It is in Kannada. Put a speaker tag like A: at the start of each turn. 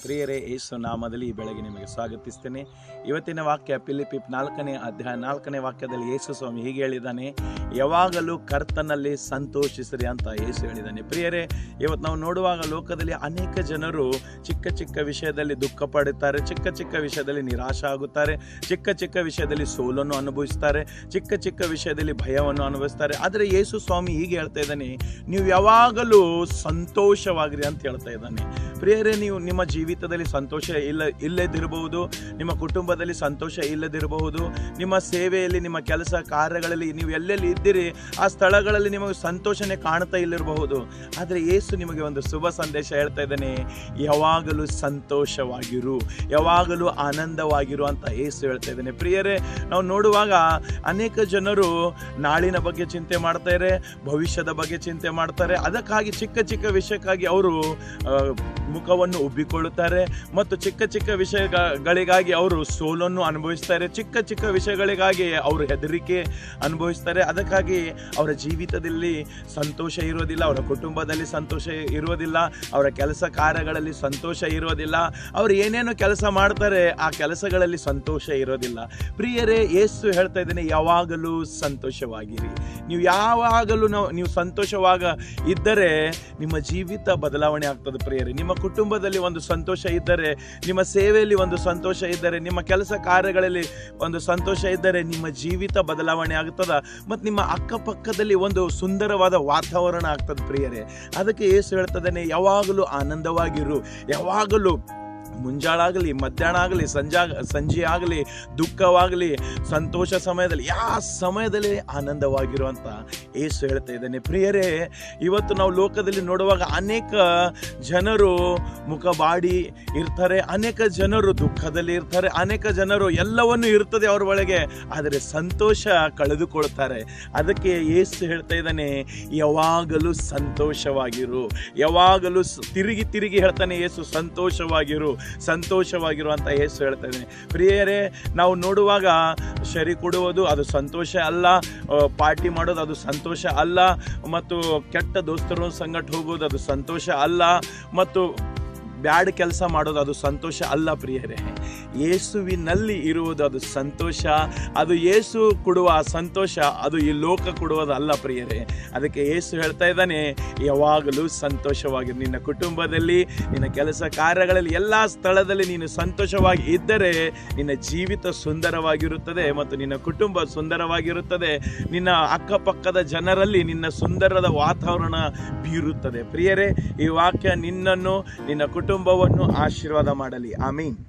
A: ಪ್ರಿಯರೇ, ಯೇಸು ನಾಮದಲ್ಲಿ ಈ ಬೆಳಗ್ಗೆ ನಿಮಗೆ ಸ್ವಾಗತಿಸ್ತೇನೆ. ಇವತ್ತಿನ ವಾಕ್ಯ ಫಿಲಿಪ್ಪಿ 4ನೇ ಅಧ್ಯಾಯ 4ನೇ ವಾಕ್ಯದಲ್ಲಿ ಯೇಸು ಸ್ವಾಮಿ ಹೀಗೆ ಹೇಳಿದ್ದಾನೆ, ಯಾವಾಗಲೂ ಕರ್ತನಲ್ಲಿ ಸಂತೋಷಿಸಿರಿ ಅಂತ ಯೇಸು ಹೇಳಿದ್ದಾನೆ. ಪ್ರಿಯರೇ, ಇವತ್ತು ನಾವು ನೋಡುವಾಗ ಲೋಕದಲ್ಲಿ ಅನೇಕ ಜನರು ಚಿಕ್ಕ ಚಿಕ್ಕ ವಿಷಯದಲ್ಲಿ ದುಃಖ ಪಡುತ್ತಾರೆ, ಚಿಕ್ಕ ಚಿಕ್ಕ ವಿಷಯದಲ್ಲಿ ನಿರಾಶೆ ಆಗುತ್ತಾರೆ, ಚಿಕ್ಕ ಚಿಕ್ಕ ವಿಷಯದಲ್ಲಿ ಸೋಲನ್ನು ಅನುಭವಿಸ್ತಾರೆ, ಚಿಕ್ಕ ಚಿಕ್ಕ ವಿಷಯದಲ್ಲಿ ಭಯವನ್ನು ಅನುಭವಿಸ್ತಾರೆ. ಆದರೆ ಯೇಸು ಸ್ವಾಮಿ ಹೀಗೆ ಹೇಳ್ತಾ ಇದ್ದಾನೆ, ನೀವು ಯಾವಾಗಲೂ ಸಂತೋಷವಾಗಿರಿ ಅಂತ ಹೇಳ್ತಾ ಇದ್ದಾನೆ. ಪ್ರಿಯರೇ, ನೀವು ನಿಮ್ಮ ಜೀವಿತದಲ್ಲಿ ಸಂತೋಷ ಇಲ್ಲದಿರಬಹುದು, ನಿಮ್ಮ ಕುಟುಂಬದಲ್ಲಿ ಸಂತೋಷ ಇಲ್ಲದಿರಬಹುದು, ನಿಮ್ಮ ಸೇವೆಯಲ್ಲಿ, ನಿಮ್ಮ ಕೆಲಸ ಕಾರ್ಯಗಳಲ್ಲಿ ನೀವು ಎಲ್ಲೆಲ್ಲಿ ಇದ್ದೀರಿ ಆ ಸ್ಥಳಗಳಲ್ಲಿ ನಿಮಗೆ ಸಂತೋಷನೇ ಕಾಣ್ತಾ ಇಲ್ಲಿರಬಹುದು. ಆದರೆ ಯೇಸು ನಿಮಗೆ ಒಂದು ಶುಭ ಸಂದೇಶ ಹೇಳ್ತಾ ಇದ್ದಾನೆ, ಯಾವಾಗಲೂ ಸಂತೋಷವಾಗಿರು, ಯಾವಾಗಲೂ ಆನಂದವಾಗಿರು ಅಂತ ಯೇಸು ಹೇಳ್ತಾ ಇದ್ದಾನೆ. ಪ್ರಿಯರೇ, ನಾವು ನೋಡುವಾಗ ಅನೇಕ ಜನರು ನಾಳಿನ ಬಗ್ಗೆ ಚಿಂತೆ ಮಾಡ್ತಾರೆ, ಭವಿಷ್ಯದ ಬಗ್ಗೆ ಚಿಂತೆ ಮಾಡ್ತಾರೆ. ಅದಕ್ಕಾಗಿ ಚಿಕ್ಕ ಚಿಕ್ಕ ವಿಷಯಕ್ಕಾಗಿ ಅವರು ಮುಖವನ್ನು ಉಬ್ಬಿಕೊಳ್ಳುತ್ತಾರೆ ಮತ್ತು ಚಿಕ್ಕ ಚಿಕ್ಕ ವಿಷಯಗಳಿಗಾಗಿ ಅವರು ಸೋಲನ್ನು ಅನುಭವಿಸ್ತಾರೆ, ಚಿಕ್ಕ ಚಿಕ್ಕ ವಿಷಯಗಳಿಗಾಗಿ ಅವರು ಹೆದರಿಕೆ ಅನುಭವಿಸ್ತಾರೆ. ಅದಕ್ಕಾಗಿ ಅವರ ಜೀವಿತದಲ್ಲಿ ಸಂತೋಷ ಇರೋದಿಲ್ಲ, ಅವರ ಕುಟುಂಬದಲ್ಲಿ ಸಂತೋಷ ಇರೋದಿಲ್ಲ, ಅವರ ಕೆಲಸ ಕಾರ್ಯಗಳಲ್ಲಿ ಸಂತೋಷ ಇರೋದಿಲ್ಲ, ಅವರು ಏನೇನು ಕೆಲಸ ಮಾಡ್ತಾರೆ ಆ ಕೆಲಸಗಳಲ್ಲಿ ಸಂತೋಷ ಇರೋದಿಲ್ಲ. ಪ್ರಿಯರೇ, ಯೇಸು ಹೇಳ್ತಾ ಇದ್ದೇನೆ, ಯಾವಾಗಲೂ ಸಂತೋಷವಾಗಿರಿ. ನೀವು ಯಾವಾಗಲೂ ನೀವು ಸಂತೋಷವಾಗ ಇದ್ದರೆ ನಿಮ್ಮ ಜೀವಿತ ಬದಲಾವಣೆ ಆಗ್ತದೆ. ಪ್ರಿಯರೇ, ನಿಮ್ಮ ಕುಟುಂಬದಲ್ಲಿ ಒಂದು ಸಂತೋಷ ಇದ್ದರೆ, ನಿಮ್ಮ ಸೇವೆಯಲ್ಲಿ ಒಂದು ಸಂತೋಷ ಇದ್ದರೆ, ನಿಮ್ಮ ಕೆಲಸ ಕಾರ್ಯಗಳಲ್ಲಿ ಒಂದು ಸಂತೋಷ ಇದ್ದರೆ ನಿಮ್ಮ ಜೀವಿತ ಬದಲಾವಣೆ ಆಗ್ತದ ಮತ್ತು ನಿಮ್ಮ ಅಕ್ಕಪಕ್ಕದಲ್ಲಿ ಒಂದು ಸುಂದರವಾದ ವಾತಾವರಣ ಆಗ್ತದೆ. ಪ್ರಿಯರೇ, ಅದಕ್ಕೆ ಯೇಸು ಹೇಳ್ತದೇನೆ, ಯಾವಾಗಲೂ ಆನಂದವಾಗಿರು. ಯಾವಾಗಲೂ ಮುಂಜಾಳಾಗಲಿ, ಮಧ್ಯಾಹ್ನ ಆಗಲಿ, ಸಂಜೆ ಆಗಲಿ, ದುಃಖವಾಗಲಿ, ಸಂತೋಷ ಸಮಯದಲ್ಲಿ, ಯಾವ ಸಮಯದಲ್ಲಿ ಆನಂದವಾಗಿರುವಂತ ಯೇಸು ಹೇಳ್ತಾ ಇದ್ದಾನೆ. ಪ್ರಿಯರೇ, ಇವತ್ತು ನಾವು ಲೋಕದಲ್ಲಿ ನೋಡುವಾಗ ಅನೇಕ ಜನರು ಮುಖಬಾಡಿ ಇರ್ತಾರೆ, ಅನೇಕ ಜನರು ದುಃಖದಲ್ಲಿ ಇರ್ತಾರೆ, ಅನೇಕ ಜನರು ಎಲ್ಲವನ್ನೂ ಇರ್ತದೆ ಅವರ ಒಳಗೆ, ಆದರೆ ಸಂತೋಷ ಕಳೆದುಕೊಳ್ತಾರೆ. ಅದಕ್ಕೆ ಯೇಸು ಹೇಳ್ತಾ ಇದ್ದಾನೆ, ಯಾವಾಗಲೂ ಸಂತೋಷವಾಗಿರು. ಯಾವಾಗಲೂ ತಿರುಗಿ ಹೇಳ್ತಾನೆ ಯೇಸು, ಸಂತೋಷವಾಗಿರು ಅಂತ ಯೇಸು ಹೇಳ್ತಾ ಇದ್ದಾನೆ. ಪ್ರಿಯರೇ, ನಾವು ನೋಡುವಾಗ ಶರಿ ಕೊಡುವುದು ಅದು ಸಂತೋಷ ಅಲ್ಲ, ಪಾರ್ಟಿ ಮಾಡೋದು ಅದು ಸಂತೋಷ ಅಲ್ಲ, ಮತ್ತು ಕೆಟ್ಟ ದೋಸ್ತರು ಸಂಗಟ ಹೋಗೋದು ಅದು ಸಂತೋಷ ಅಲ್ಲ, ಮತ್ತು ಬ್ಯಾಡ್ ಕೆಲಸ ಮಾಡೋದು ಅದು ಸಂತೋಷ ಅಲ್ಲ. ಪ್ರಿಯರೇ, ಯೇಸುವಿನಲ್ಲಿ ಇರುವುದು ಅದು ಸಂತೋಷ. ಅದು ಯೇಸು ಕೊಡುವ ಸಂತೋಷ, ಅದು ಈ ಲೋಕ ಕೊಡುವುದಲ್ಲ. ಪ್ರಿಯರೇ, ಅದಕ್ಕೆ ಯೇಸು ಹೇಳ್ತಾ ಇದ್ದಾನೆ, ಯಾವಾಗಲೂ ಸಂತೋಷವಾಗಿ ನಿನ್ನ ಕುಟುಂಬದಲ್ಲಿ, ನಿನ್ನ ಕೆಲಸ ಕಾರ್ಯಗಳಲ್ಲಿ, ಎಲ್ಲ ಸ್ಥಳದಲ್ಲಿ ನೀನು ಸಂತೋಷವಾಗಿ ಇದ್ದರೆ ನಿನ್ನ ಜೀವಿತ ಸುಂದರವಾಗಿರುತ್ತದೆ ಮತ್ತು ನಿನ್ನ ಕುಟುಂಬ ಸುಂದರವಾಗಿರುತ್ತದೆ. ನಿನ್ನ ಅಕ್ಕಪಕ್ಕದ ಜನರಲ್ಲಿ ನಿನ್ನ ಸುಂದರದ ವಾತಾವರಣ ಬೀರುತ್ತದೆ. ಪ್ರಿಯರೇ, ಈ ವಾಕ್ಯ ನಿನ್ನನ್ನು, ನಿನ್ನ ಕುಟುಂಬವನ್ನು ಆಶೀರ್ವಾದ ಮಾಡಲಿ. ಆಮೀನ್.